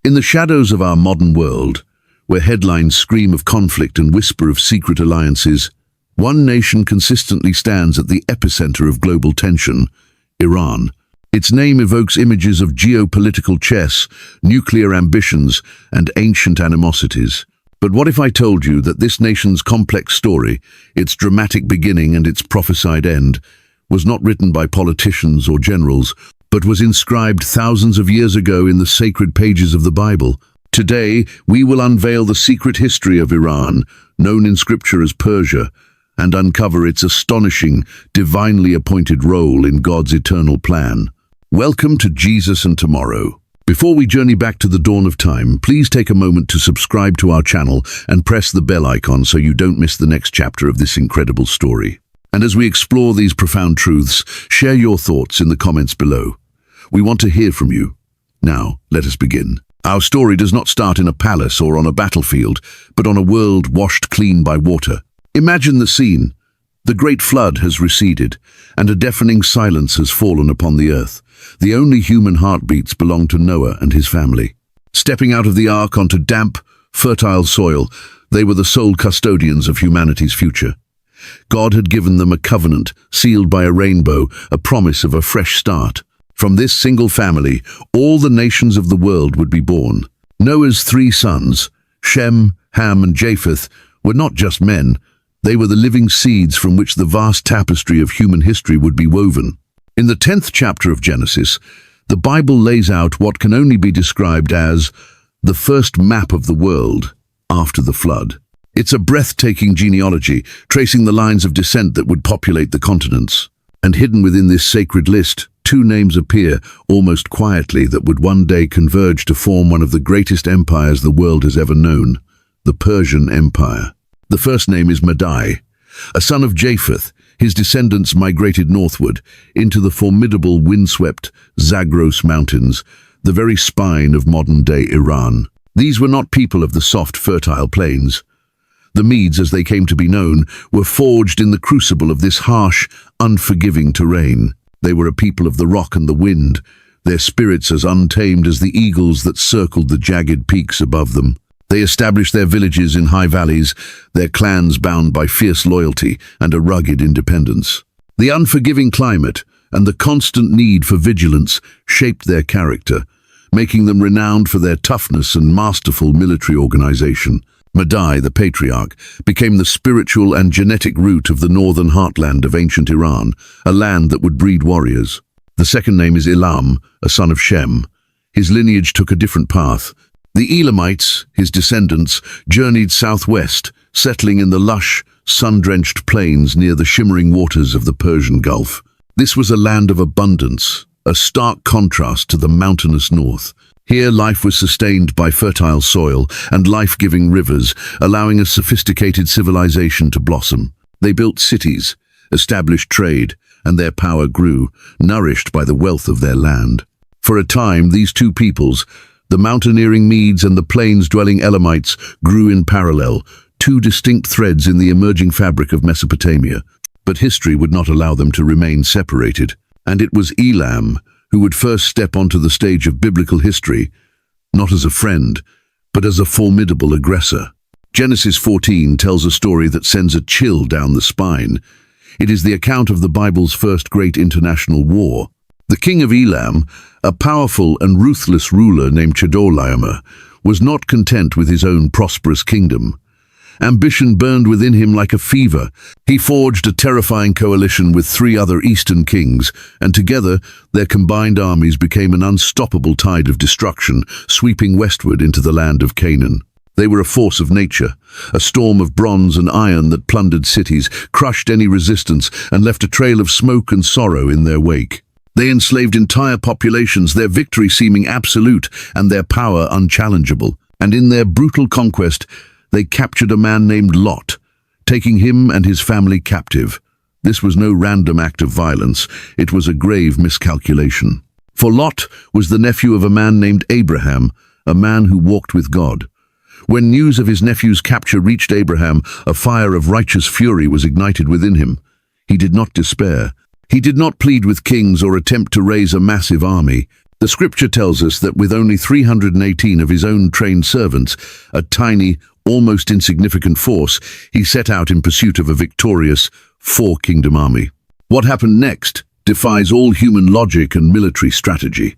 In the shadows of our modern world, where headlines scream of conflict and whisper of secret alliances, one nation consistently stands at the epicenter of global tension: Iran. Its name evokes images of geopolitical chess, nuclear ambitions, and ancient animosities. But what if I told you that this nation's complex story, its dramatic beginning and its prophesied end, was not written by politicians or generals, but was inscribed thousands of years ago in the sacred pages of the Bible? Today, we will unveil the secret history of Iran, known in Scripture as Persia, and uncover its astonishing, divinely appointed role in God's eternal plan. Welcome to Jesus and Tomorrow. Before we journey back to the dawn of time, please take a moment to subscribe to our channel and press the bell icon so you don't miss the next chapter of this incredible story. And as we explore these profound truths, share your thoughts in the comments below. We want to hear from you. Now, let us begin. Our story does not start in a palace or on a battlefield, but on a world washed clean by water. Imagine the scene. The great flood has receded, and a deafening silence has fallen upon the earth. The only human heartbeats belong to Noah and his family. Stepping out of the ark onto damp, fertile soil, they were the sole custodians of humanity's future. God had given them a covenant, sealed by a rainbow, a promise of a fresh start. From this single family, all the nations of the world would be born. Noah's 3 sons, Shem, Ham, and Japheth, were not just men. They were the living seeds from which the vast tapestry of human history would be woven. In the 10th chapter of Genesis, the Bible lays out what can only be described as the first map of the world after the flood. It's a breathtaking genealogy, tracing the lines of descent that would populate the continents. And hidden within this sacred list, 2 names appear, almost quietly, that would one day converge to form one of the greatest empires the world has ever known: the Persian Empire. The first name is Madai. A son of Japheth, his descendants migrated northward into the formidable windswept Zagros Mountains, the very spine of modern-day Iran. These were not people of the soft, fertile plains. The Medes, as they came to be known, were forged in the crucible of this harsh, unforgiving terrain. They were a people of the rock and the wind, their spirits as untamed as the eagles that circled the jagged peaks above them. They established their villages in high valleys, their clans bound by fierce loyalty and a rugged independence. The unforgiving climate and the constant need for vigilance shaped their character, making them renowned for their toughness and masterful military organization. Madai, the patriarch, became the spiritual and genetic root of the northern heartland of ancient Iran, a land that would breed warriors. The second name is Elam, a son of Shem. His lineage took a different path. The Elamites, his descendants, journeyed southwest, settling in the lush, sun-drenched plains near the shimmering waters of the Persian Gulf. This was a land of abundance, a stark contrast to the mountainous north. Here, life was sustained by fertile soil and life-giving rivers, allowing a sophisticated civilization to blossom. They built cities, established trade, and their power grew, nourished by the wealth of their land. For a time, these 2 peoples, the mountaineering Medes and the plains-dwelling Elamites, grew in parallel, 2 distinct threads in the emerging fabric of Mesopotamia. But history would not allow them to remain separated, and it was Elam who would first step onto the stage of biblical history, not as a friend, but as a formidable aggressor. Genesis 14 tells a story that sends a chill down the spine. It is the account of the Bible's first great international war. The king of Elam, a powerful and ruthless ruler named Chedorlaomer, was not content with his own prosperous kingdom. Ambition burned within him like a fever. He forged a terrifying coalition with 3 other eastern kings, and together their combined armies became an unstoppable tide of destruction, sweeping westward into the land of Canaan. They were a force of nature, a storm of bronze and iron that plundered cities, crushed any resistance, and left a trail of smoke and sorrow in their wake. They enslaved entire populations, their victory seeming absolute and their power unchallengeable. And in their brutal conquest, they captured a man named Lot, taking him and his family captive. This was no random act of violence, it was a grave miscalculation. For Lot was the nephew of a man named Abraham, a man who walked with God. When news of his nephew's capture reached Abraham, a fire of righteous fury was ignited within him. He did not despair. He did not plead with kings or attempt to raise a massive army. The scripture tells us that with only 318 of his own trained servants, a tiny, almost insignificant force, he set out in pursuit of a victorious four-kingdom army. What happened next defies all human logic and military strategy.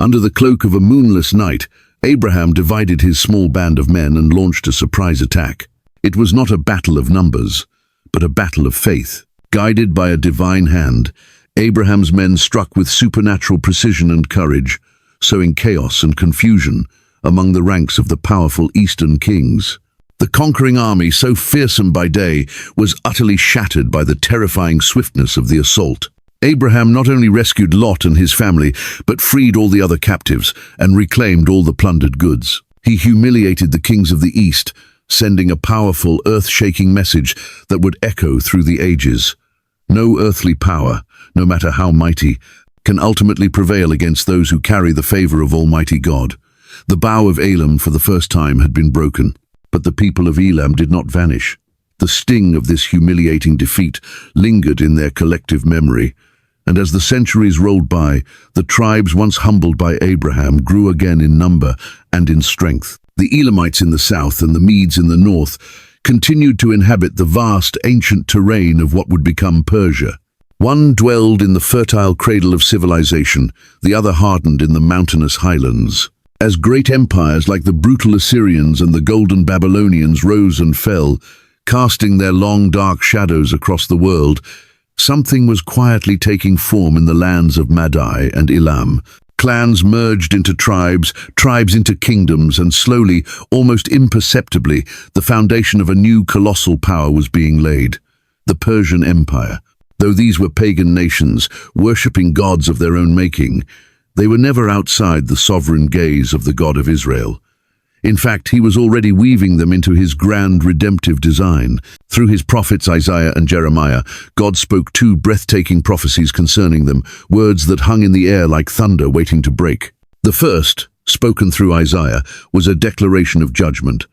Under the cloak of a moonless night, Abraham divided his small band of men and launched a surprise attack. It was not a battle of numbers, but a battle of faith. Guided by a divine hand, Abraham's men struck with supernatural precision and courage, sowing chaos and confusion among the ranks of the powerful Eastern kings. The conquering army, so fearsome by day, was utterly shattered by the terrifying swiftness of the assault. Abraham not only rescued Lot and his family, but freed all the other captives and reclaimed all the plundered goods. He humiliated the kings of the East, sending a powerful, earth-shaking message that would echo through the ages. No earthly power, no matter how mighty, can ultimately prevail against those who carry the favor of Almighty God. The bow of Elam for the first time had been broken, but the people of Elam did not vanish. The sting of this humiliating defeat lingered in their collective memory, and as the centuries rolled by, the tribes once humbled by Abraham grew again in number and in strength. The Elamites in the south and the Medes in the north continued to inhabit the vast ancient terrain of what would become Persia. One dwelled in the fertile cradle of civilization, the other hardened in the mountainous highlands. As great empires like the brutal Assyrians and the golden Babylonians rose and fell, casting their long dark shadows across the world, something was quietly taking form in the lands of Madai and Elam. Clans merged into tribes, tribes into kingdoms, and slowly, almost imperceptibly, the foundation of a new colossal power was being laid: the Persian Empire. Though these were pagan nations, worshipping gods of their own making, they were never outside the sovereign gaze of the God of Israel. In fact, he was already weaving them into his grand redemptive design. Through his prophets Isaiah and Jeremiah, God spoke two breathtaking prophecies concerning them, words that hung in the air like thunder waiting to break. The first, spoken through Isaiah, was a declaration of judgment.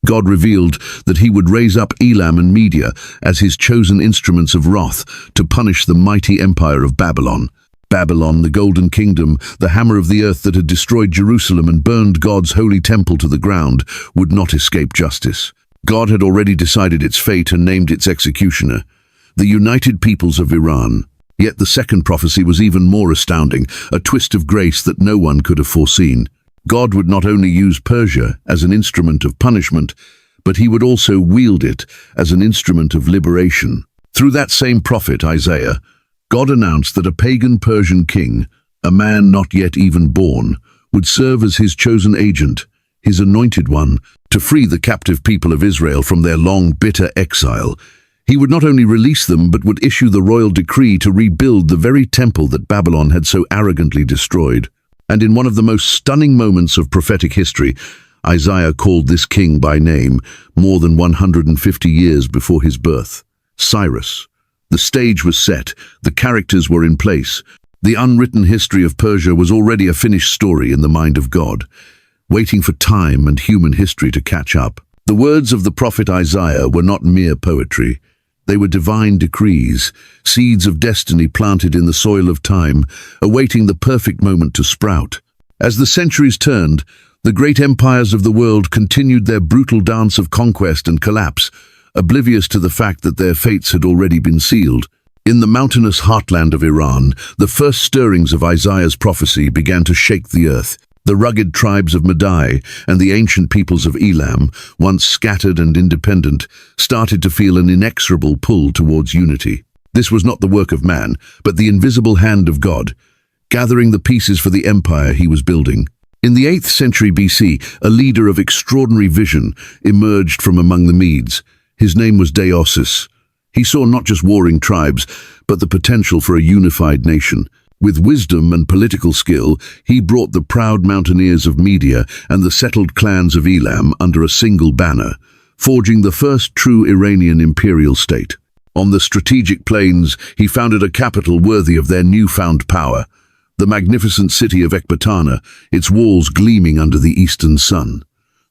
God revealed that he would raise up Elam and Media as his chosen instruments of wrath to punish the mighty empire of Babylon. Babylon, the golden kingdom, the hammer of the earth that had destroyed Jerusalem and burned God's holy temple to the ground, would not escape justice. God had already decided its fate and named its executioner: the United Peoples of Iran. Yet the second prophecy was even more astounding, a twist of grace that no one could have foreseen. God would not only use Persia as an instrument of punishment, but he would also wield it as an instrument of liberation. Through that same prophet, Isaiah, God announced that a pagan Persian king, a man not yet even born, would serve as his chosen agent, his anointed one, to free the captive people of Israel from their long, bitter exile. He would not only release them, but would issue the royal decree to rebuild the very temple that Babylon had so arrogantly destroyed. And in one of the most stunning moments of prophetic history, Isaiah called this king by name more than 150 years before his birth: Cyrus. The stage was set, the characters were in place. The unwritten history of Persia was already a finished story in the mind of God, waiting for time and human history to catch up. The words of the prophet Isaiah were not mere poetry. They were divine decrees, seeds of destiny planted in the soil of time, awaiting the perfect moment to sprout. As the centuries turned, the great empires of the world continued their brutal dance of conquest and collapse, oblivious to the fact that their fates had already been sealed. In the mountainous heartland of Iran, the first stirrings of Isaiah's prophecy began to shake the earth. The rugged tribes of Madai and the ancient peoples of Elam, once scattered and independent, started to feel an inexorable pull towards unity. This was not the work of man, but the invisible hand of God, gathering the pieces for the empire he was building. In the 8th century BC, a leader of extraordinary vision emerged from among the Medes. His name was Deioces. He saw not just warring tribes, but the potential for a unified nation. With wisdom and political skill, he brought the proud mountaineers of Media and the settled clans of Elam under a single banner, forging the first true Iranian imperial state. On the strategic plains, he founded a capital worthy of their newfound power: the magnificent city of Ecbatana, its walls gleaming under the eastern sun.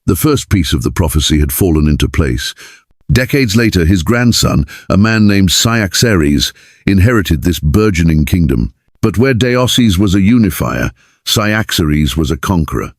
The first piece of the prophecy had fallen into place. Decades later, his grandson, a man named Cyaxares, inherited this burgeoning kingdom. But where Deioces was a unifier, Cyaxares was a conqueror.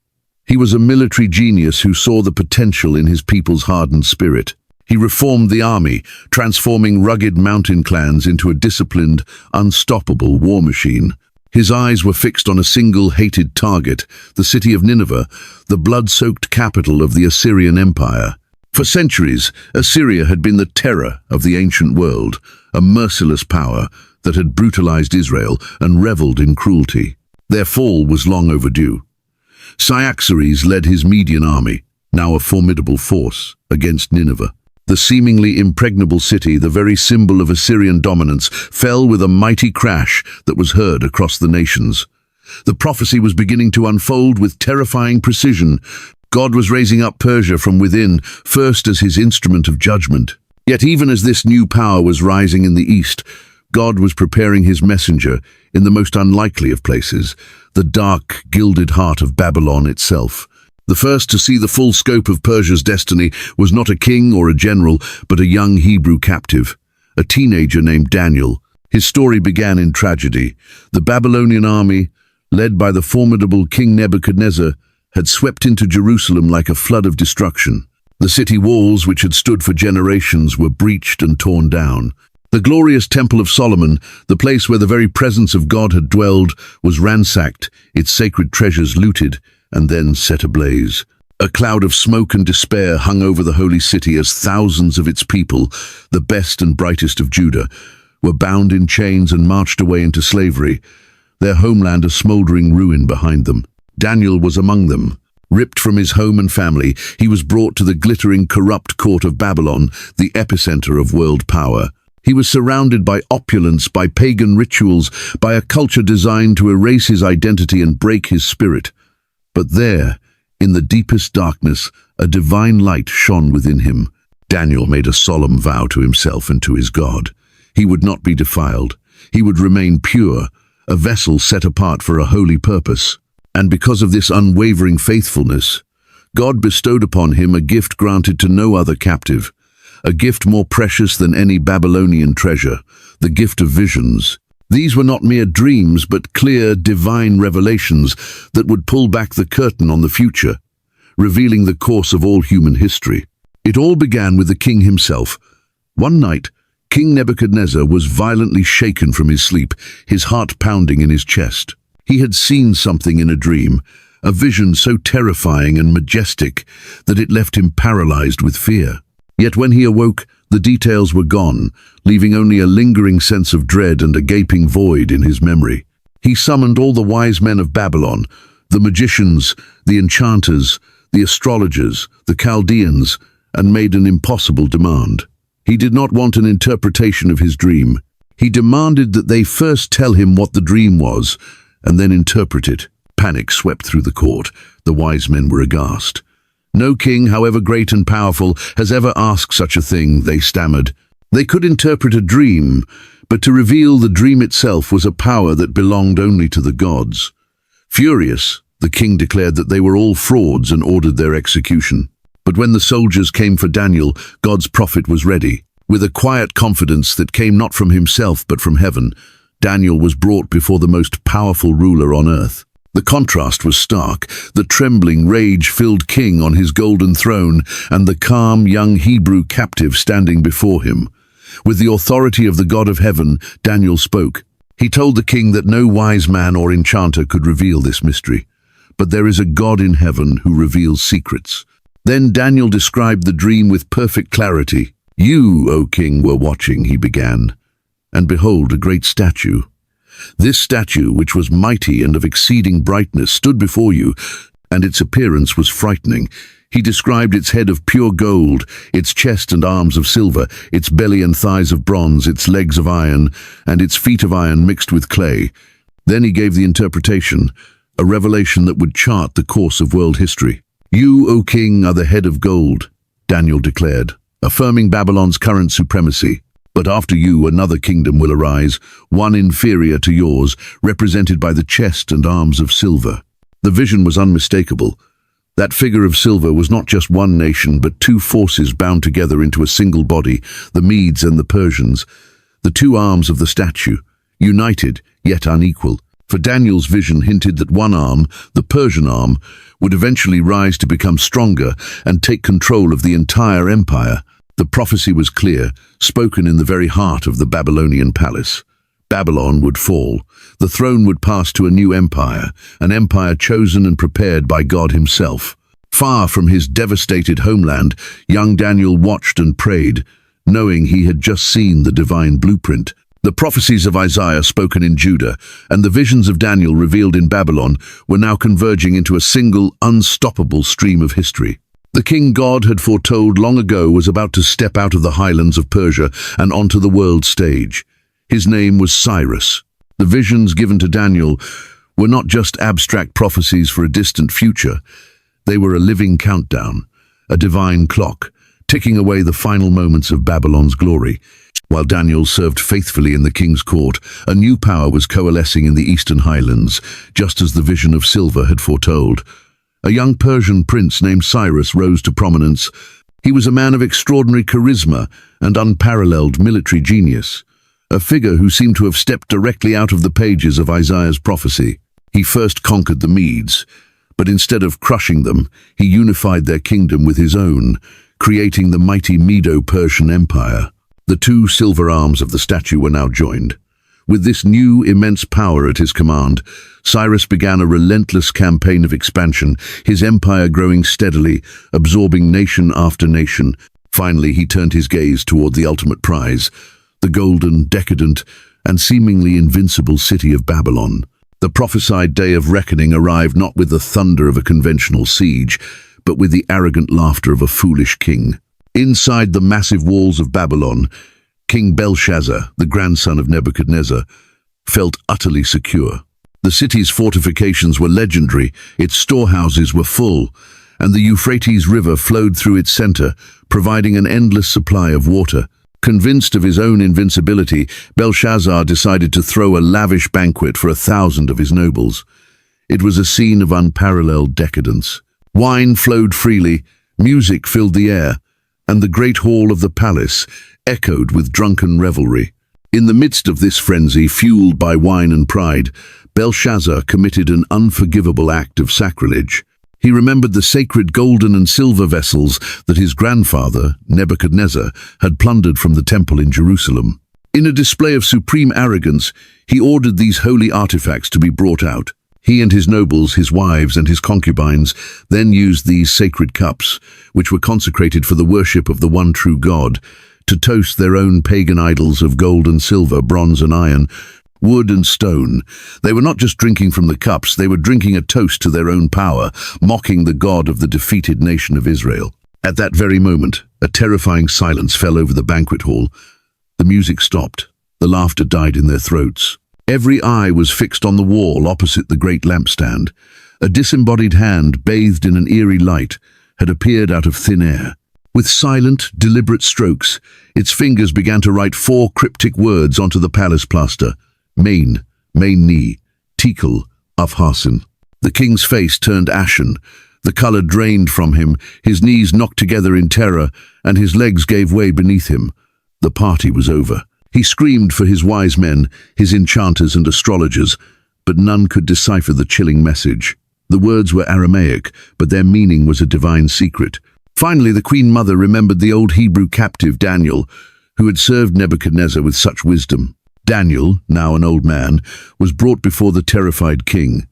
He was a military genius who saw the potential in his people's hardened spirit. He reformed the army, transforming rugged mountain clans into a disciplined, unstoppable war machine. His eyes were fixed on a single hated target, the city of Nineveh, the blood-soaked capital of the Assyrian Empire. For centuries, Assyria had been the terror of the ancient world, a merciless power that had brutalized Israel and reveled in cruelty. Their fall was long overdue. Cyaxares led his Median army, now a formidable force, against Nineveh. The seemingly impregnable city, the very symbol of Assyrian dominance, fell with a mighty crash that was heard across the nations. The prophecy was beginning to unfold with terrifying precision. God was raising up Persia from within, first as his instrument of judgment. Yet even as this new power was rising in the east, God was preparing his messenger in the most unlikely of places, the dark, gilded heart of Babylon itself. The first to see the full scope of Persia's destiny was not a king or a general, but a young Hebrew captive, a teenager named Daniel. His story began in tragedy. The Babylonian army, led by the formidable King Nebuchadnezzar, had swept into Jerusalem like a flood of destruction. The city walls, which had stood for generations, were breached and torn down. The glorious Temple of Solomon, the place where the very presence of God had dwelled, was ransacked, its sacred treasures looted, and then set ablaze. A cloud of smoke and despair hung over the holy city as thousands of its people, the best and brightest of Judah, were bound in chains and marched away into slavery, their homeland a smoldering ruin behind them. Daniel was among them. Ripped from his home and family, he was brought to the glittering, corrupt court of Babylon, the epicenter of world power. He was surrounded by opulence, by pagan rituals, by a culture designed to erase his identity and break his spirit. But there, in the deepest darkness, a divine light shone within him. Daniel made a solemn vow to himself and to his God. He would not be defiled. He would remain pure, a vessel set apart for a holy purpose. And because of this unwavering faithfulness, God bestowed upon him a gift granted to no other captive, a gift more precious than any Babylonian treasure, the gift of visions. These were not mere dreams, but clear, divine revelations that would pull back the curtain on the future, revealing the course of all human history. It all began with the king himself. One night, King Nebuchadnezzar was violently shaken from his sleep, his heart pounding in his chest. He had seen something in a dream, a vision so terrifying and majestic that it left him paralyzed with fear. Yet when he awoke, the details were gone, leaving only a lingering sense of dread and a gaping void in his memory. He summoned all the wise men of Babylon, the magicians, the enchanters, the astrologers, the Chaldeans, and made an impossible demand. He did not want an interpretation of his dream. He demanded that they first tell him what the dream was, and then interpret it. Panic swept through the court. The wise men were aghast. No king, however great and powerful, has ever asked such a thing, they stammered. They could interpret a dream, but to reveal the dream itself was a power that belonged only to the gods. Furious, the king declared that they were all frauds and ordered their execution. But when the soldiers came for Daniel, God's prophet was ready. With a quiet confidence that came not from himself but from heaven, Daniel was brought before the most powerful ruler on earth. The contrast was stark, the trembling, rage-filled king on his golden throne and the calm, young Hebrew captive standing before him. With the authority of the God of heaven, Daniel spoke. He told the king that no wise man or enchanter could reveal this mystery, but there is a God in heaven who reveals secrets. Then Daniel described the dream with perfect clarity. "You, O king, were watching," he began, "and behold, a great statue. This statue, which was mighty and of exceeding brightness, stood before you, and its appearance was frightening. He described its head of pure gold, its chest and arms of silver, its belly and thighs of bronze, its legs of iron, and its feet of iron mixed with clay. Then he gave the interpretation, a revelation that would chart the course of world history. You, O king, are the head of gold," Daniel declared, affirming Babylon's current supremacy. "But after you, another kingdom will arise, one inferior to yours, represented by the chest and arms of silver." The vision was unmistakable. That figure of silver was not just one nation, but two forces bound together into a single body, the Medes and the Persians. The two arms of the statue, united yet unequal. For Daniel's vision hinted that one arm, the Persian arm, would eventually rise to become stronger and take control of the entire empire. The prophecy was clear, spoken in the very heart of the Babylonian palace. Babylon would fall. The throne would pass to a new empire, an empire chosen and prepared by God himself. Far from his devastated homeland, young Daniel watched and prayed, knowing he had just seen the divine blueprint. The prophecies of Isaiah spoken in Judah and the visions of Daniel revealed in Babylon were now converging into a single, unstoppable stream of history. The king God had foretold long ago was about to step out of the highlands of Persia and onto the world stage. His name was Cyrus. The visions given to Daniel were not just abstract prophecies for a distant future. They were a living countdown, a divine clock, ticking away the final moments of Babylon's glory. While Daniel served faithfully in the king's court, a new power was coalescing in the eastern highlands, just as the vision of silver had foretold. A young Persian prince named Cyrus rose to prominence. He was a man of extraordinary charisma and unparalleled military genius, a figure who seemed to have stepped directly out of the pages of Isaiah's prophecy. He first conquered the Medes, but instead of crushing them, he unified their kingdom with his own, creating the mighty Medo-Persian Empire. The two silver arms of the statue were now joined. With this new, immense power at his command, Cyrus began a relentless campaign of expansion, his empire growing steadily, absorbing nation after nation. Finally, he turned his gaze toward the ultimate prize, the golden, decadent, and seemingly invincible city of Babylon. The prophesied day of reckoning arrived not with the thunder of a conventional siege, but with the arrogant laughter of a foolish king. Inside the massive walls of Babylon, King Belshazzar, the grandson of Nebuchadnezzar, felt utterly secure. The city's fortifications were legendary, its storehouses were full, and the Euphrates River flowed through its center, providing an endless supply of water. Convinced of his own invincibility, Belshazzar decided to throw a lavish banquet for 1,000 of his nobles. It was a scene of unparalleled decadence. Wine flowed freely, music filled the air, and the great hall of the palace echoed with drunken revelry. In the midst of this frenzy, fueled by wine and pride, Belshazzar committed an unforgivable act of sacrilege. He remembered the sacred golden and silver vessels that his grandfather, Nebuchadnezzar, had plundered from the temple in Jerusalem. In a display of supreme arrogance, he ordered these holy artifacts to be brought out. He and his nobles, his wives and his concubines then used these sacred cups, which were consecrated for the worship of the one true God, to toast their own pagan idols of gold and silver, bronze and iron, wood and stone. They were not just drinking from the cups, they were drinking a toast to their own power, mocking the God of the defeated nation of Israel. At that very moment, a terrifying silence fell over the banquet hall. The music stopped. The laughter died in their throats. Every eye was fixed on the wall opposite the great lampstand. A disembodied hand, bathed in an eerie light, had appeared out of thin air. With silent, deliberate strokes, its fingers began to write 4 cryptic words onto the palace plaster. Main Ni, Tekel, Upharsin. The king's face turned ashen. The color drained from him, his knees knocked together in terror, and his legs gave way beneath him. The party was over. He screamed for his wise men, his enchanters and astrologers, but none could decipher the chilling message. The words were Aramaic, but their meaning was a divine secret. Finally, the Queen Mother remembered the old Hebrew captive Daniel, who had served Nebuchadnezzar with such wisdom. Daniel, now an old man, was brought before the terrified king.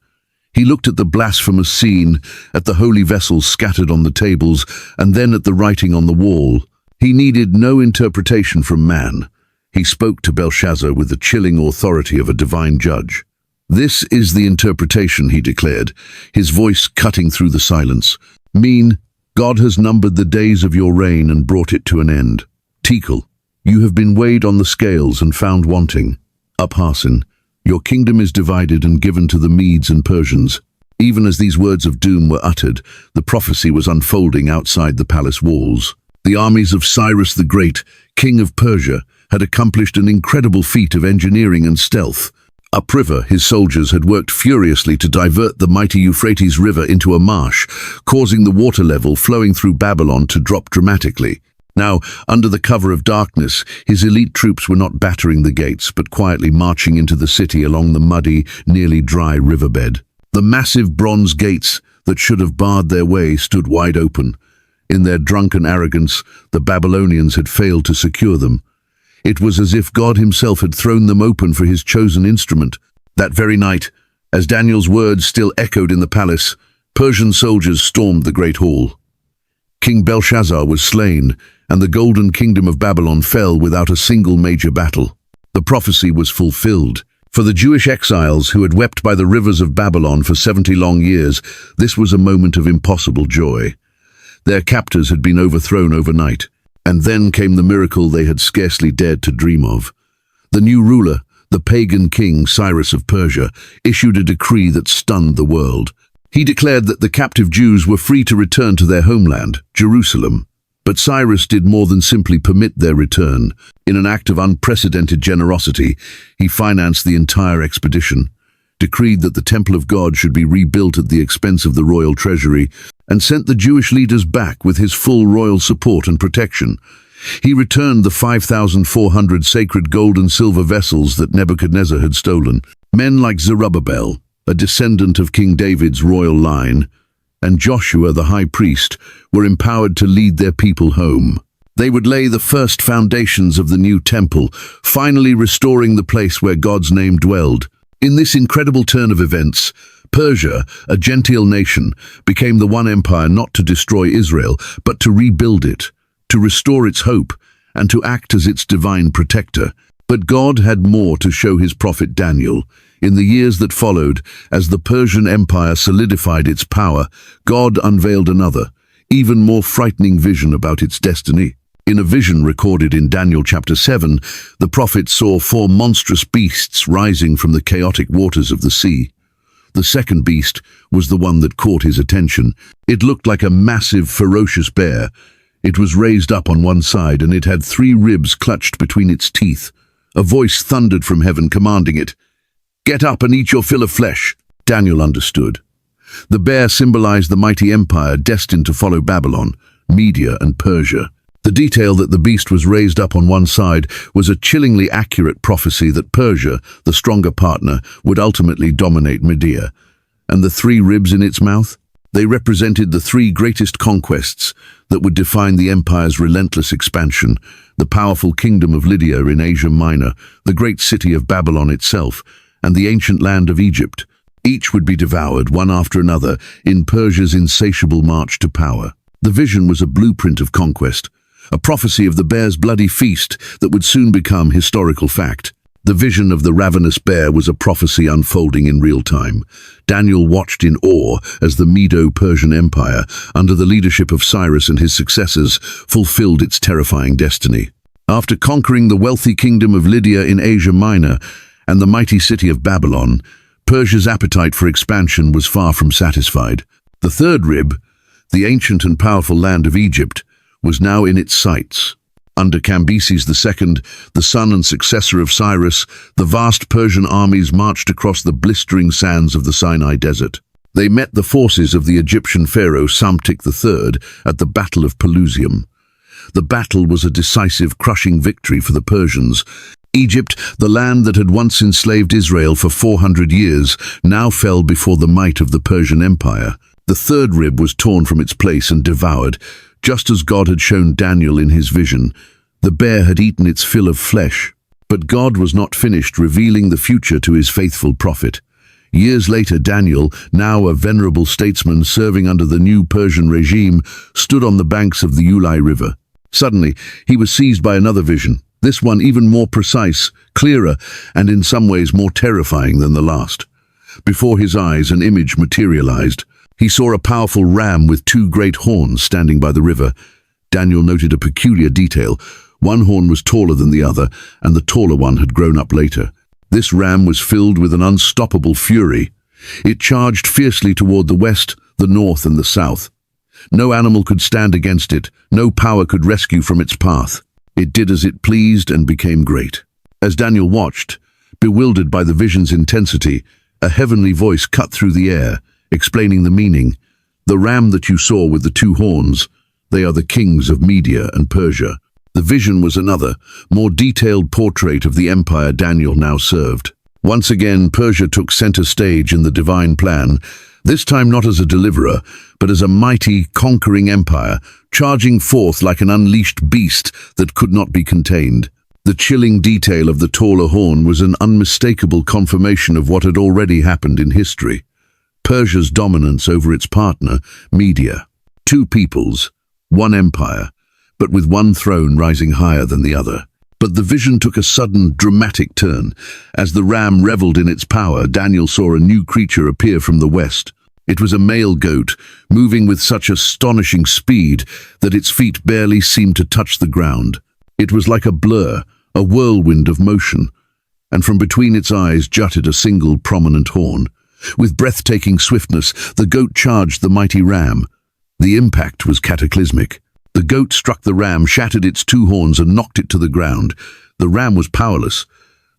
He looked at the blasphemous scene, at the holy vessels scattered on the tables, and then at the writing on the wall. He needed no interpretation from man. He spoke to Belshazzar with the chilling authority of a divine judge. "This is the interpretation," he declared, his voice cutting through the silence. "Mean, God has numbered the days of your reign and brought it to an end. Tekel, you have been weighed on the scales and found wanting. Upharsin, your kingdom is divided and given to the Medes and Persians." Even as these words of doom were uttered, the prophecy was unfolding outside the palace walls. The armies of Cyrus the Great, king of Persia, had accomplished an incredible feat of engineering and stealth. Upriver, his soldiers had worked furiously to divert the mighty Euphrates River into a marsh, causing the water level flowing through Babylon to drop dramatically. Now, under the cover of darkness, his elite troops were not battering the gates, but quietly marching into the city along the muddy, nearly dry riverbed. The massive bronze gates that should have barred their way stood wide open. In their drunken arrogance, the Babylonians had failed to secure them. It was as if God himself had thrown them open for his chosen instrument. That very night, as Daniel's words still echoed in the palace, Persian soldiers stormed the great hall. King Belshazzar was slain, and the golden kingdom of Babylon fell without a single major battle. The prophecy was fulfilled. For the Jewish exiles who had wept by the rivers of Babylon for 70 long years, this was a moment of impossible joy. Their captors had been overthrown overnight, and then came the miracle they had scarcely dared to dream of. The new ruler, the pagan king Cyrus of Persia, issued a decree that stunned the world. He declared that the captive Jews were free to return to their homeland, Jerusalem. But Cyrus did more than simply permit their return. In an act of unprecedented generosity, he financed the entire expedition, decreed that the Temple of God should be rebuilt at the expense of the royal treasury, and sent the Jewish leaders back with his full royal support and protection. He returned the 5,400 sacred gold and silver vessels that Nebuchadnezzar had stolen. Men like Zerubbabel, a descendant of King David's royal line, and Joshua the high priest were empowered to lead their people home. They would lay the first foundations of the new temple, finally restoring the place where God's name dwelled. In this incredible turn of events, Persia, a gentile nation, became the one empire not to destroy Israel, but to rebuild it, to restore its hope, and to act as its divine protector. But God had more to show his prophet Daniel. In the years that followed, as the Persian Empire solidified its power, God unveiled another, even more frightening vision about its destiny. In a vision recorded in Daniel chapter 7, the prophet saw 4 monstrous beasts rising from the chaotic waters of the sea. The second beast was the one that caught his attention. It looked like a massive, ferocious bear. It was raised up on one side, and it had 3 ribs clutched between its teeth. A voice thundered from heaven, commanding it, "Get up and eat your fill of flesh." Daniel understood. The bear symbolized the mighty empire destined to follow Babylon, Media, and Persia. The detail that the beast was raised up on one side was a chillingly accurate prophecy that Persia, the stronger partner, would ultimately dominate Media. And the 3 ribs in its mouth? They represented the 3 greatest conquests that would define the empire's relentless expansion: the powerful kingdom of Lydia in Asia Minor, the great city of Babylon itself, and the ancient land of Egypt. Each would be devoured, one after another, in Persia's insatiable march to power. The vision was a blueprint of conquest, a prophecy of the bear's bloody feast that would soon become historical fact. The vision of the ravenous bear was a prophecy unfolding in real time. Daniel watched in awe as the Medo-Persian Empire, under the leadership of Cyrus and his successors, fulfilled its terrifying destiny. After conquering the wealthy kingdom of Lydia in Asia Minor and the mighty city of Babylon, Persia's appetite for expansion was far from satisfied. The third rib, the ancient and powerful land of Egypt, was now in its sights. Under Cambyses II, the son and successor of Cyrus, the vast Persian armies marched across the blistering sands of the Sinai Desert. They met the forces of the Egyptian pharaoh Psamtik III at the Battle of Pelusium. The battle was a decisive, crushing victory for the Persians. Egypt, the land that had once enslaved Israel for 400 years, now fell before the might of the Persian Empire. The third rib was torn from its place and devoured, just as God had shown Daniel in his vision. The bear had eaten its fill of flesh. But God was not finished revealing the future to his faithful prophet. Years later, Daniel, now a venerable statesman serving under the new Persian regime, stood on the banks of the Ulai River. Suddenly, he was seized by another vision, this one even more precise, clearer, and in some ways more terrifying than the last. Before his eyes, an image materialized. He saw a powerful ram with 2 great horns standing by the river. Daniel noted a peculiar detail. One horn was taller than the other, and the taller one had grown up later. This ram was filled with an unstoppable fury. It charged fiercely toward the west, the north, and the south. No animal could stand against it. No power could rescue from its path. It did as it pleased and became great. As Daniel watched, bewildered by the vision's intensity, a heavenly voice cut through the air, explaining the meaning. "The ram that you saw with the 2 horns, They are the kings of Media and Persia. The vision was another, more detailed portrait of the empire Daniel now served. Once again, Persia took center stage in the divine plan, this time not as a deliverer, but as a mighty, conquering empire, charging forth like an unleashed beast that could not be contained. The chilling detail of the taller horn was an unmistakable confirmation of what had already happened in history. Persia's dominance over its partner, Media. Two peoples, one empire, but with one throne rising higher than the other. But the vision took a sudden, dramatic turn. As the ram reveled in its power, Daniel saw a new creature appear from the west. It was a male goat, moving with such astonishing speed that its feet barely seemed to touch the ground. It was like a blur, a whirlwind of motion, and from between its eyes jutted a single prominent horn. With breathtaking swiftness, the goat charged the mighty ram. The impact was cataclysmic. The goat struck the ram, shattered its two horns, and knocked it to the ground. The ram was powerless.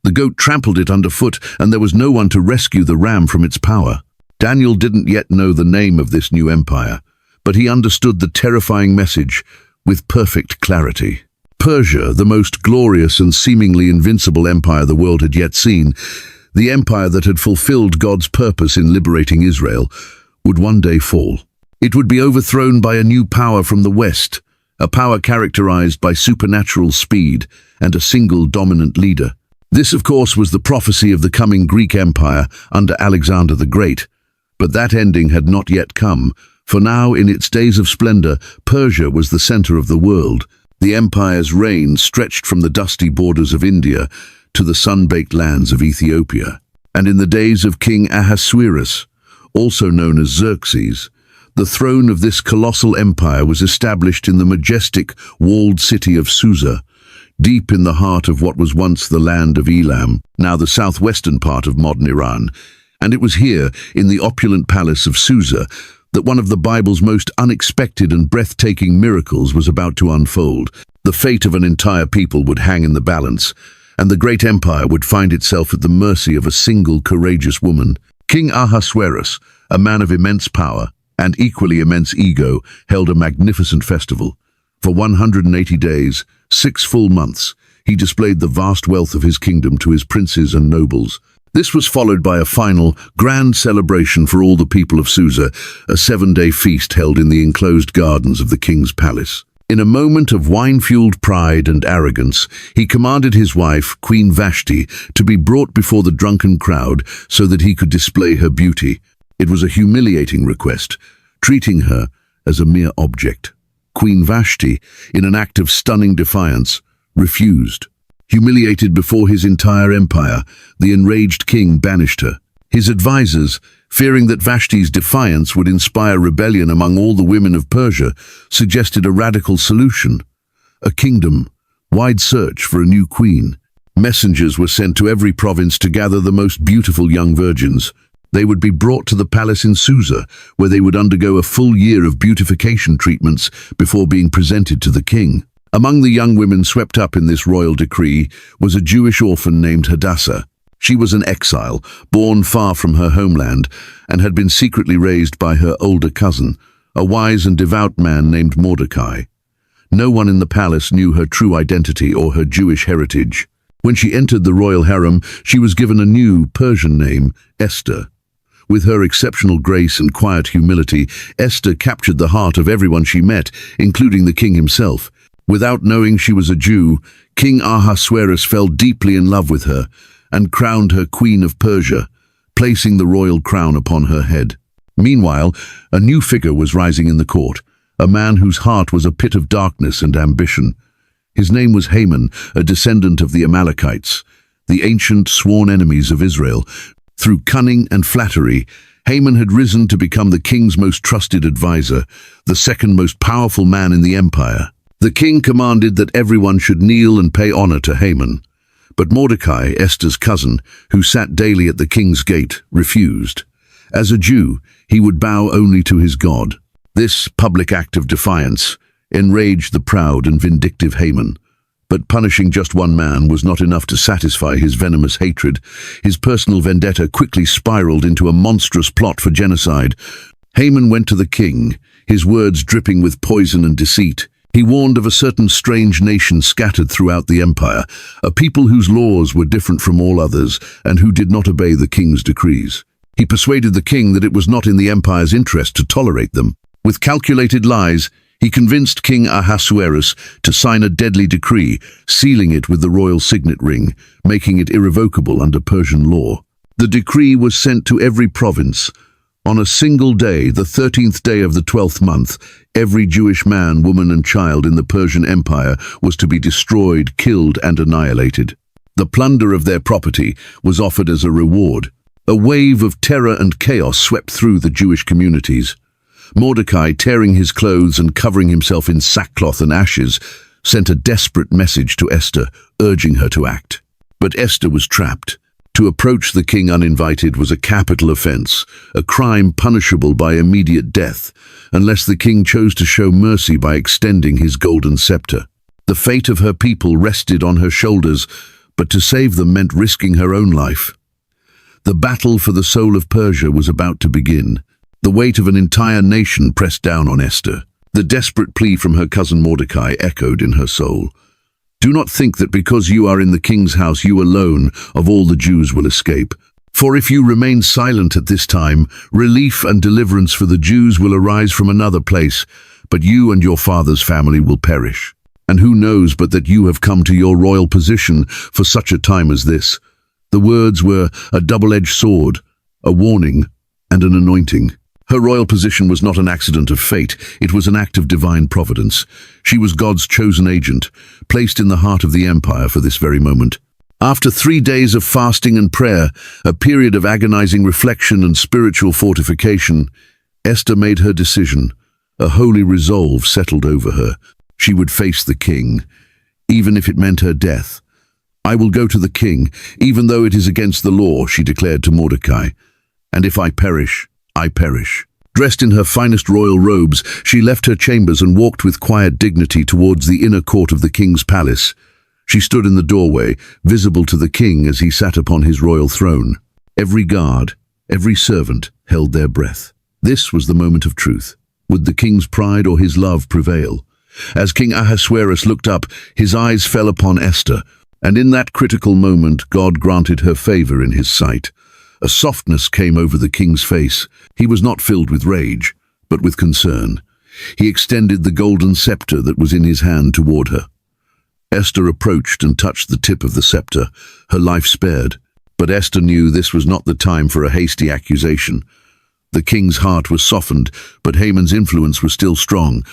The goat trampled it underfoot, and there was no one to rescue the ram from its power. Daniel didn't yet know the name of this new empire, but he understood the terrifying message with perfect clarity. Persia, the most glorious and seemingly invincible empire the world had yet seen, the empire that had fulfilled God's purpose in liberating Israel, would one day fall. It would be overthrown by a new power from the west, a power characterized by supernatural speed and a single dominant leader. This, of course, was the prophecy of the coming Greek Empire under Alexander the Great. But that ending had not yet come, for now, in its days of splendor, Persia was the center of the world. The empire's reign stretched from the dusty borders of India to the sun-baked lands of Ethiopia. And in the days of King Ahasuerus, also known as Xerxes, the throne of this colossal empire was established in the majestic, walled city of Susa, deep in the heart of what was once the land of Elam, now the southwestern part of modern Iran. And it was here, in the opulent palace of Susa, that one of the Bible's most unexpected and breathtaking miracles was about to unfold. The fate of an entire people would hang in the balance, and the great empire would find itself at the mercy of a single courageous woman. King Ahasuerus, a man of immense power and equally immense ego, held a magnificent festival. For 180 days, 6 full months, he displayed the vast wealth of his kingdom to his princes and nobles. This was followed by a final, grand celebration for all the people of Susa, a 7-day feast held in the enclosed gardens of the king's palace. In a moment of wine-fueled pride and arrogance, he commanded his wife, Queen Vashti, to be brought before the drunken crowd so that he could display her beauty. It was a humiliating request, treating her as a mere object. Queen Vashti, in an act of stunning defiance, refused. Humiliated before his entire empire, the enraged king banished her. His advisors, fearing that Vashti's defiance would inspire rebellion among all the women of Persia, suggested a radical solution: a kingdom-wide search for a new queen. Messengers were sent to every province to gather the most beautiful young virgins. They would be brought to the palace in Susa, where they would undergo a full year of beautification treatments before being presented to the king. Among the young women swept up in this royal decree was a Jewish orphan named Hadassah. She was an exile, born far from her homeland, and had been secretly raised by her older cousin, a wise and devout man named Mordecai. No one in the palace knew her true identity or her Jewish heritage. When she entered the royal harem, she was given a new Persian name, Esther. With her exceptional grace and quiet humility, Esther captured the heart of everyone she met, including the king himself. Without knowing she was a Jew, King Ahasuerus fell deeply in love with her and crowned her Queen of Persia, placing the royal crown upon her head. Meanwhile, a new figure was rising in the court, a man whose heart was a pit of darkness and ambition. His name was Haman, a descendant of the Amalekites, the ancient sworn enemies of Israel. Through cunning and flattery, Haman had risen to become the king's most trusted advisor, the second most powerful man in the empire. The king commanded that everyone should kneel and pay honor to Haman. But Mordecai, Esther's cousin, who sat daily at the king's gate, refused. As a Jew, he would bow only to his God. This public act of defiance enraged the proud and vindictive Haman. But punishing just one man was not enough to satisfy his venomous hatred. His personal vendetta quickly spiraled into a monstrous plot for genocide. Haman went to the king, his words dripping with poison and deceit. He warned of a certain strange nation scattered throughout the empire, a people whose laws were different from all others and who did not obey the king's decrees. He persuaded the king that it was not in the empire's interest to tolerate them. With calculated lies, he convinced King Ahasuerus to sign a deadly decree, sealing it with the royal signet ring, making it irrevocable under Persian law. The decree was sent to every province. On a single day, the 13th day of the 12th month, every Jewish man, woman and child in the Persian Empire was to be destroyed, killed and annihilated. The plunder of their property was offered as a reward. A wave of terror and chaos swept through the Jewish communities. Mordecai, tearing his clothes and covering himself in sackcloth and ashes, sent a desperate message to Esther, urging her to act. But Esther was trapped. To approach the king uninvited was a capital offense, a crime punishable by immediate death, unless the king chose to show mercy by extending his golden scepter. The fate of her people rested on her shoulders, but to save them meant risking her own life. The battle for the soul of Persia was about to begin. The weight of an entire nation pressed down on Esther. The desperate plea from her cousin Mordecai echoed in her soul. Do not think that because you are in the king's house you alone of all the Jews will escape. For if you remain silent at this time, relief and deliverance for the Jews will arise from another place, but you and your father's family will perish. And who knows but that you have come to your royal position for such a time as this? The words were a double-edged sword, a warning, and an anointing. Her royal position was not an accident of fate, it was an act of divine providence. She was God's chosen agent, placed in the heart of the empire for this very moment. After 3 days of fasting and prayer, a period of agonizing reflection and spiritual fortification, Esther made her decision. A holy resolve settled over her. She would face the king, even if it meant her death. I will go to the king, even though it is against the law, she declared to Mordecai. And if I perish, I perish. Dressed in her finest royal robes, she left her chambers and walked with quiet dignity towards the inner court of the king's palace. She stood in the doorway, visible to the king as he sat upon his royal throne. Every guard, every servant held their breath. This was the moment of truth. Would the king's pride or his love prevail? As King Ahasuerus looked up, his eyes fell upon Esther, and in that critical moment God granted her favor in his sight. A softness came over the king's face. He was not filled with rage, but with concern. He extended the golden scepter that was in his hand toward her. Esther approached and touched the tip of the scepter, her life spared. But Esther knew this was not the time for a hasty accusation. The king's heart was softened, but Haman's influence was still strong.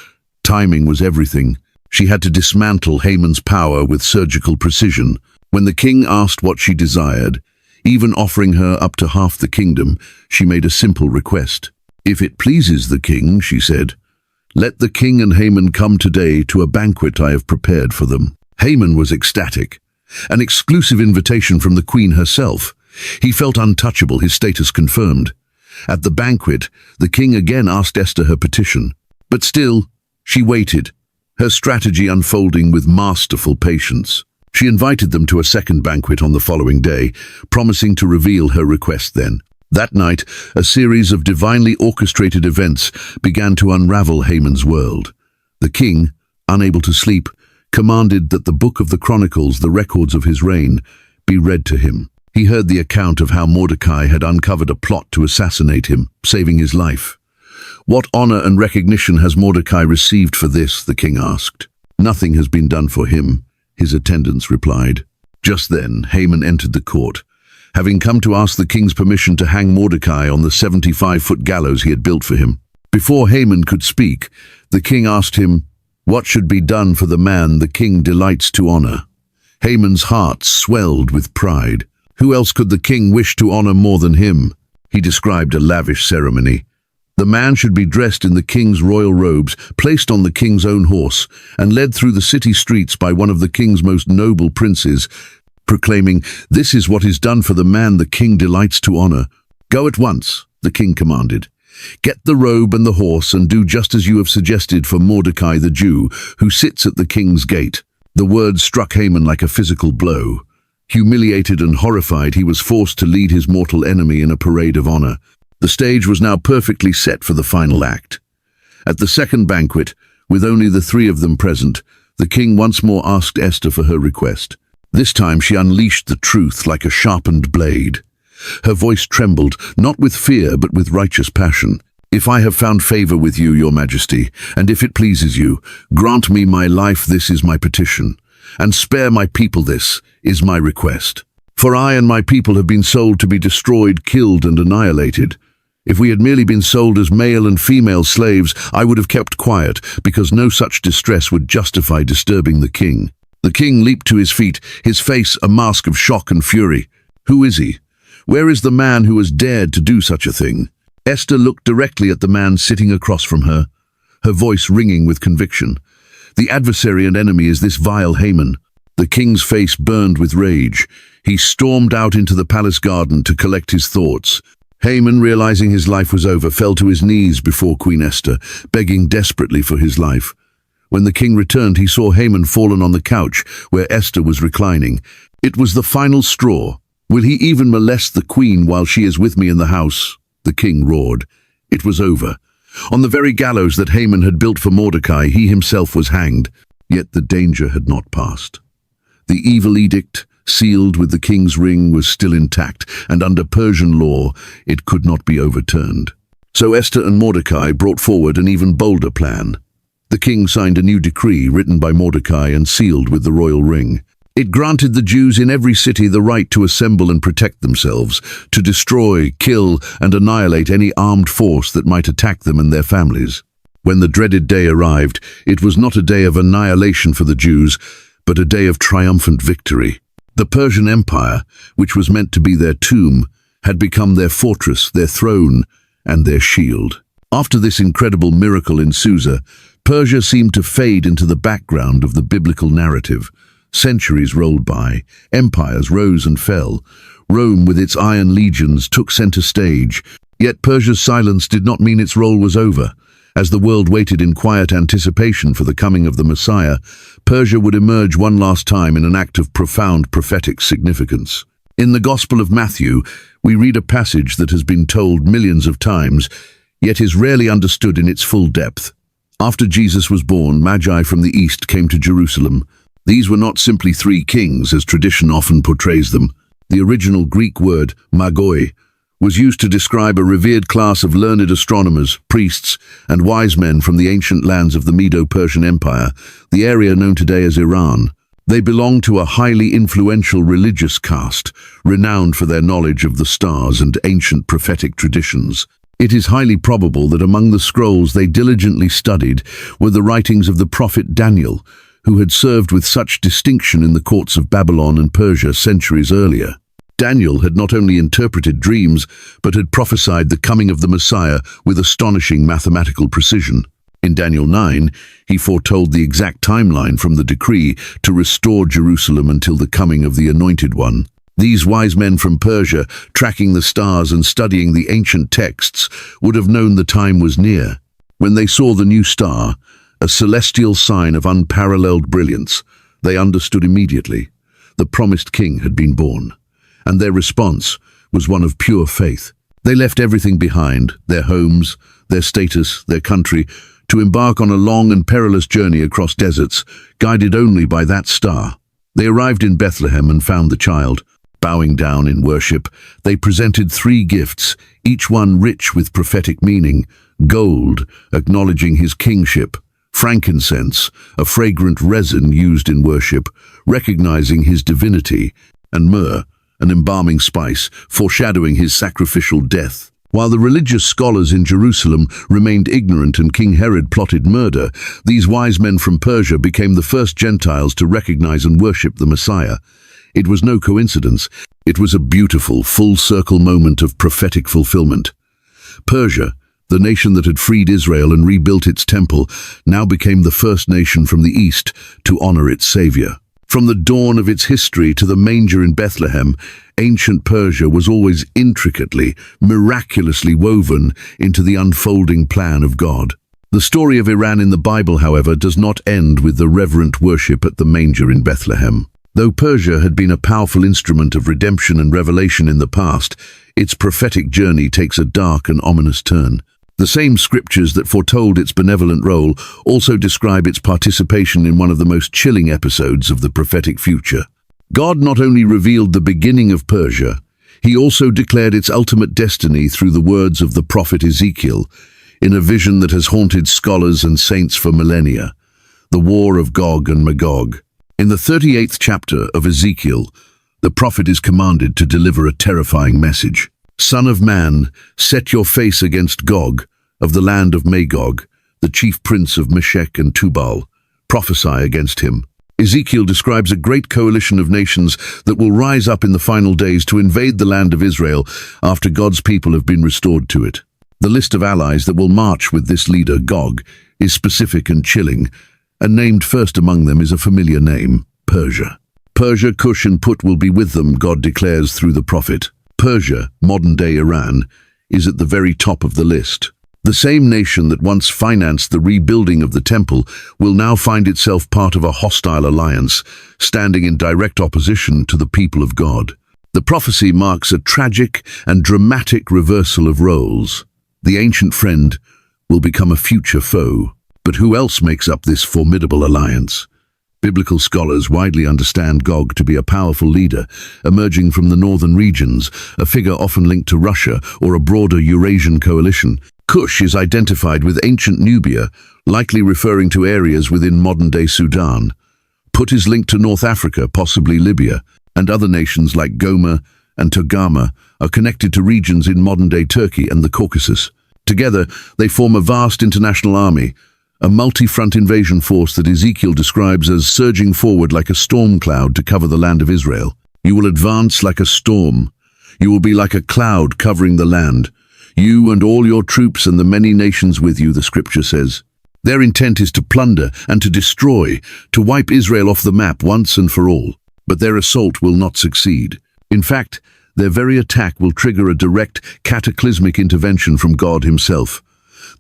Timing was everything. She had to dismantle Haman's power with surgical precision. When the king asked what she desired, even offering her up to half the kingdom, she made a simple request. If it pleases the king, she said, let the king and Haman come today to a banquet I have prepared for them. Haman was ecstatic. An exclusive invitation from the queen herself. He felt untouchable, his status confirmed. At the banquet, the king again asked Esther her petition. But still, she waited, her strategy unfolding with masterful patience. She invited them to a second banquet on the following day, promising to reveal her request then. That night, a series of divinely orchestrated events began to unravel Haman's world. The king, unable to sleep, commanded that the book of the Chronicles, the records of his reign, be read to him. He heard the account of how Mordecai had uncovered a plot to assassinate him, saving his life. What honor and recognition has Mordecai received for this? The king asked. Nothing has been done for him, his attendants replied. Just then, Haman entered the court, having come to ask the king's permission to hang Mordecai on the 75-foot gallows he had built for him. Before Haman could speak, the king asked him, what should be done for the man the king delights to honor? Haman's heart swelled with pride. Who else could the king wish to honor more than him? He described a lavish ceremony. The man should be dressed in the king's royal robes, placed on the king's own horse, and led through the city streets by one of the king's most noble princes, proclaiming, this is what is done for the man the king delights to honor. Go at once, the king commanded. Get the robe and the horse and do just as you have suggested for Mordecai the Jew, who sits at the king's gate. The words struck Haman like a physical blow. Humiliated and horrified, he was forced to lead his mortal enemy in a parade of honor. The stage was now perfectly set for the final act. At the second banquet, with only the three of them present, the king once more asked Esther for her request. This time she unleashed the truth like a sharpened blade. Her voice trembled, not with fear but with righteous passion. "If I have found favor with you, your majesty, and if it pleases you, grant me my life, this is my petition, and spare my people, this is my request. For I and my people have been sold to be destroyed, killed, and annihilated. If we had merely been sold as male and female slaves, I would have kept quiet, because no such distress would justify disturbing the king." The king leaped to his feet, his face a mask of shock and fury. Who is he? Where is the man who has dared to do such a thing? Esther looked directly at the man sitting across from her, her voice ringing with conviction. The adversary and enemy is this vile Haman. The king's face burned with rage. He stormed out into the palace garden to collect his thoughts. Haman, realizing his life was over, fell to his knees before Queen Esther, begging desperately for his life. When the king returned, he saw Haman fallen on the couch where Esther was reclining. It was the final straw. "Will he even molest the queen while she is with me in the house?" the king roared. It was over. On the very gallows that Haman had built for Mordecai, he himself was hanged. Yet the danger had not passed. The evil edict, sealed with the king's ring, was still intact, and under Persian law, it could not be overturned. So Esther and Mordecai brought forward an even bolder plan. The king signed a new decree written by Mordecai and sealed with the royal ring. It granted the Jews in every city the right to assemble and protect themselves, to destroy, kill, and annihilate any armed force that might attack them and their families. When the dreaded day arrived, it was not a day of annihilation for the Jews, but a day of triumphant victory. The Persian Empire, which was meant to be their tomb, had become their fortress, their throne, and their shield. After this incredible miracle in Susa, Persia seemed to fade into the background of the biblical narrative. Centuries rolled by, empires rose and fell. Rome, with its iron legions, took center stage. Yet Persia's silence did not mean its role was over. As the world waited in quiet anticipation for the coming of the Messiah, Persia would emerge one last time in an act of profound prophetic significance. In the Gospel of Matthew, we read a passage that has been told millions of times, yet is rarely understood in its full depth. After Jesus was born, Magi from the east came to Jerusalem. These were not simply three kings, as tradition often portrays them. The original Greek word, magoi, was used to describe a revered class of learned astronomers, priests, and wise men from the ancient lands of the Medo-Persian Empire, the area known today as Iran. They belonged to a highly influential religious caste, renowned for their knowledge of the stars and ancient prophetic traditions. It is highly probable that among the scrolls they diligently studied were the writings of the prophet Daniel, who had served with such distinction in the courts of Babylon and Persia centuries earlier. Daniel had not only interpreted dreams, but had prophesied the coming of the Messiah with astonishing mathematical precision. In Daniel 9, he foretold the exact timeline from the decree to restore Jerusalem until the coming of the Anointed One. These wise men from Persia, tracking the stars and studying the ancient texts, would have known the time was near. When they saw the new star, a celestial sign of unparalleled brilliance, they understood immediately. The promised king had been born, and their response was one of pure faith. They left everything behind, their homes, their status, their country, to embark on a long and perilous journey across deserts, guided only by that star. They arrived in Bethlehem and found the child. Bowing down in worship, they presented three gifts, each one rich with prophetic meaning: gold, acknowledging his kingship; frankincense, a fragrant resin used in worship, recognizing his divinity; and myrrh, an embalming spice, foreshadowing his sacrificial death. While the religious scholars in Jerusalem remained ignorant and King Herod plotted murder, these wise men from Persia became the first Gentiles to recognize and worship the Messiah. It was no coincidence. It was a beautiful, full-circle moment of prophetic fulfillment. Persia, the nation that had freed Israel and rebuilt its temple, now became the first nation from the east to honor its savior. From the dawn of its history to the manger in Bethlehem, ancient Persia was always intricately, miraculously woven into the unfolding plan of God. The story of Iran in the Bible, however, does not end with the reverent worship at the manger in Bethlehem. Though Persia had been a powerful instrument of redemption and revelation in the past, its prophetic journey takes a dark and ominous turn. The same scriptures that foretold its benevolent role also describe its participation in one of the most chilling episodes of the prophetic future. God not only revealed the beginning of Persia, he also declared its ultimate destiny through the words of the prophet Ezekiel, in a vision that has haunted scholars and saints for millennia: the war of Gog and Magog. In the 38th chapter of Ezekiel, the prophet is commanded to deliver a terrifying message. "Son of man, set your face against Gog, of the land of Magog, the chief prince of Meshech and Tubal. Prophesy against him." Ezekiel describes a great coalition of nations that will rise up in the final days to invade the land of Israel after God's people have been restored to it. The list of allies that will march with this leader, Gog, is specific and chilling, and named first among them is a familiar name: Persia. Persia, Cush and Put will be with them, God declares through the prophet. Persia, modern-day Iran, is at the very top of the list. The same nation that once financed the rebuilding of the temple will now find itself part of a hostile alliance, standing in direct opposition to the people of God. The prophecy marks a tragic and dramatic reversal of roles. The ancient friend will become a future foe. But who else makes up this formidable alliance? Biblical scholars widely understand Gog to be a powerful leader, emerging from the northern regions, a figure often linked to Russia or a broader Eurasian coalition. Cush is identified with ancient Nubia, likely referring to areas within modern-day Sudan. Put is linked to North Africa, possibly Libya, and other nations like Goma and Togarmah are connected to regions in modern-day Turkey and the Caucasus. Together, they form a vast international army, a multi-front invasion force that Ezekiel describes as surging forward like a storm cloud to cover the land of Israel. "You will advance like a storm. You will be like a cloud covering the land. You and all your troops and the many nations with you," the scripture says. Their intent is to plunder and to destroy, to wipe Israel off the map once and for all. But their assault will not succeed. In fact, their very attack will trigger a direct, cataclysmic intervention from God himself.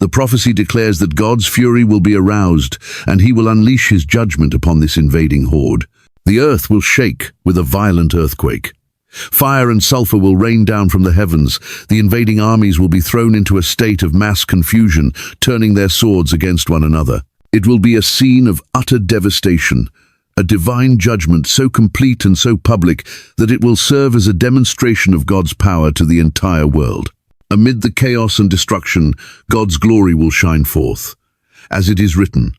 The prophecy declares that God's fury will be aroused, and he will unleash his judgment upon this invading horde. The earth will shake with a violent earthquake. Fire and sulfur will rain down from the heavens. The invading armies will be thrown into a state of mass confusion, turning their swords against one another. It will be a scene of utter devastation, a divine judgment so complete and so public that it will serve as a demonstration of God's power to the entire world. Amid the chaos and destruction, God's glory will shine forth. As it is written,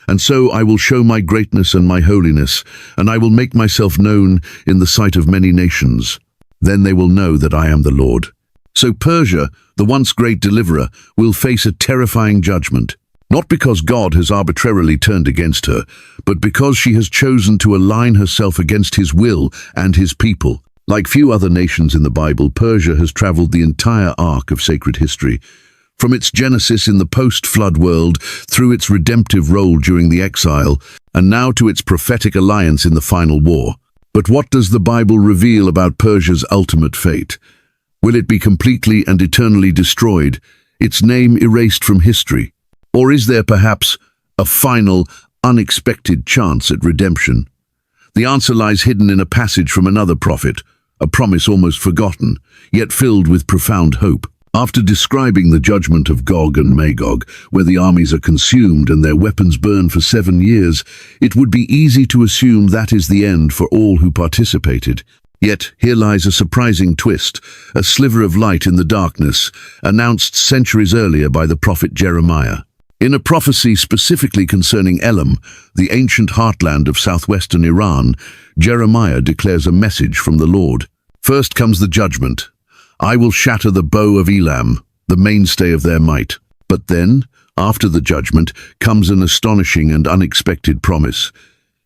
"And so I will show my greatness and my holiness, and I will make myself known in the sight of many nations. Then they will know that I am the Lord." So Persia, the once great deliverer, will face a terrifying judgment, not because God has arbitrarily turned against her, but because she has chosen to align herself against his will and his people. Like few other nations in the Bible, Persia has traveled the entire arc of sacred history, from its genesis in the post-flood world, through its redemptive role during the exile, and now to its prophetic alliance in the final war. But what does the Bible reveal about Persia's ultimate fate? Will it be completely and eternally destroyed, its name erased from history? Or is there perhaps a final, unexpected chance at redemption? The answer lies hidden in a passage from another prophet, a promise almost forgotten, yet filled with profound hope. After describing the judgment of Gog and Magog, where the armies are consumed and their weapons burned for 7 years, it would be easy to assume that is the end for all who participated. Yet here lies a surprising twist, a sliver of light in the darkness, announced centuries earlier by the prophet Jeremiah. In a prophecy specifically concerning Elam, the ancient heartland of southwestern Iran, Jeremiah declares a message from the Lord. First comes the judgment. "I will shatter the bow of Elam, the mainstay of their might." But then, after the judgment, comes an astonishing and unexpected promise.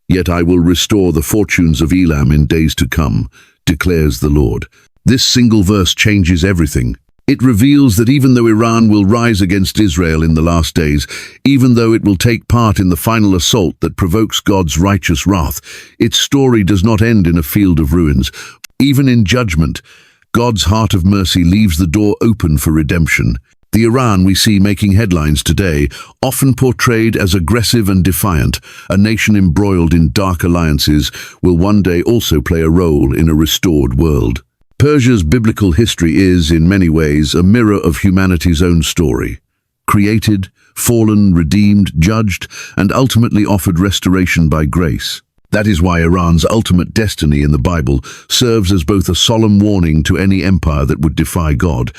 "Yet I will restore the fortunes of Elam in days to come, declares the Lord." This single verse changes everything. It reveals that even though Iran will rise against Israel in the last days, even though it will take part in the final assault that provokes God's righteous wrath, its story does not end in a field of ruins. Even in judgment, God's heart of mercy leaves the door open for redemption. The Iran we see making headlines today, often portrayed as aggressive and defiant, a nation embroiled in dark alliances, will one day also play a role in a restored world. Persia's biblical history is, in many ways, a mirror of humanity's own story. created, fallen, redeemed, judged, and ultimately offered restoration by grace. That is why Iran's ultimate destiny in the Bible serves as both a solemn warning to any empire that would defy God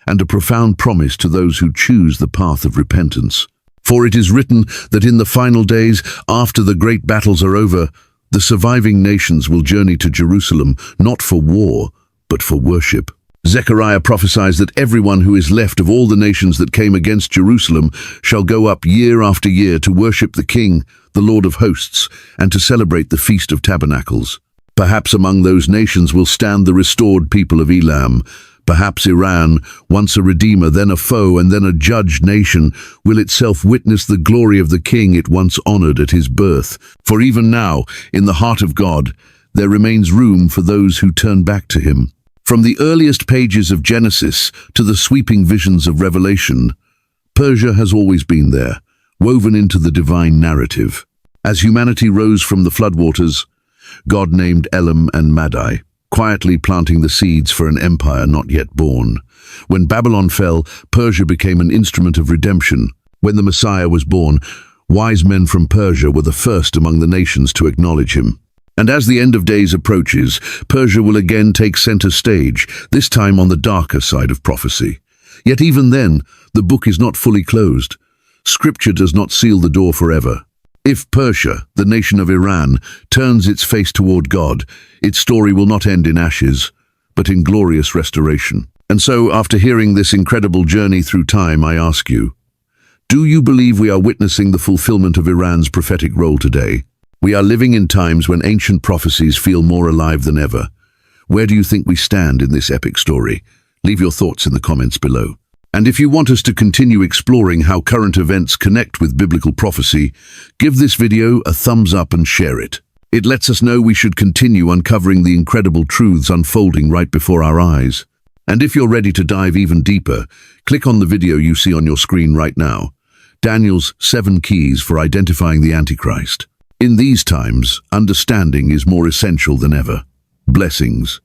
and a profound promise to those who choose the path of repentance. For it is written that in the final days, after the great battles are over, the surviving nations will journey to Jerusalem, not for war, but for worship. Zechariah prophesies that everyone who is left of all the nations that came against Jerusalem shall go up year after year to worship the King, the Lord of hosts, and to celebrate the Feast of Tabernacles. Perhaps among those nations will stand the restored people of Elam. Perhaps Iran, once a redeemer, then a foe, and then a judged nation, will itself witness the glory of the King it once honored at his birth. For even now, in the heart of God, there remains room for those who turn back to him. From the earliest pages of Genesis to the sweeping visions of Revelation, Persia has always been there, woven into the divine narrative. As humanity rose from the floodwaters, God named Elam and Madai, quietly planting the seeds for an empire not yet born. When Babylon fell, Persia became an instrument of redemption. When the Messiah was born, wise men from Persia were the first among the nations to acknowledge him. And as the end of days approaches, Persia will again take center stage, this time on the darker side of prophecy. Yet even then, the book is not fully closed. Scripture does not seal the door forever. If Persia, the nation of Iran, turns its face toward God, its story will not end in ashes, but in glorious restoration. And so, after hearing this incredible journey through time, I ask you, do you believe we are witnessing the fulfillment of Iran's prophetic role today? We are living in times when ancient prophecies feel more alive than ever. Where do you think we stand in this epic story? Leave your thoughts in the comments below. And if you want us to continue exploring how current events connect with biblical prophecy, give this video a thumbs up and share it. It lets us know we should continue uncovering the incredible truths unfolding right before our eyes. And if you're ready to dive even deeper, click on the video you see on your screen right now, Daniel's 7 Keys for Identifying the Antichrist. In these times, understanding is more essential than ever. Blessings.